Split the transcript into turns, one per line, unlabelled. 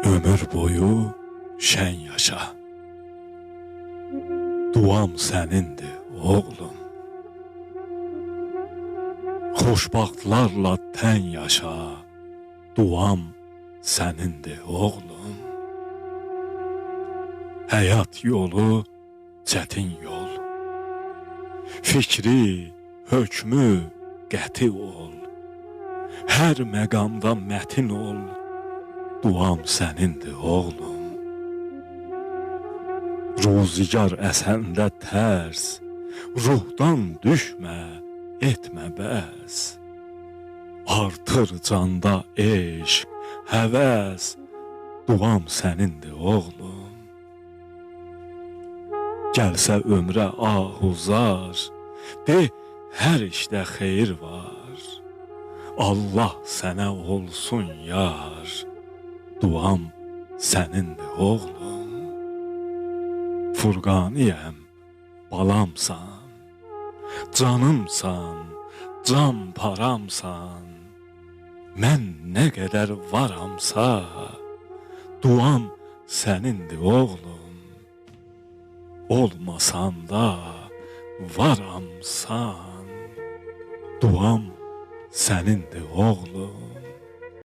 Ömür boyu şən yaşa. Duam sənindir, oğlum. Xoşbaxtlarla tən yaşa. Duam sənindir, oğlum. Həyat yolu çətin yol. Fikri, hökmü qəti ol. Hər məqamda mətin ol. Duam sənindir, oğlum. Ruzigar əsəndə tərs, ruhdan düşmə, etmə bəs. Artır canda eşq, həvəs, duam sənindir, oğlum. Gəlsə ömrə ahuzar, de, hər işdə xeyir var. Allah sənə olsun yar, duam sənindir, oğlum. Furqaniyəm, balamsan, canımsan, can paramsan. Mən nə qədər varamsa, duam sənindir, oğlum. Olmasan da varamsan, duam sənindir, oğlum.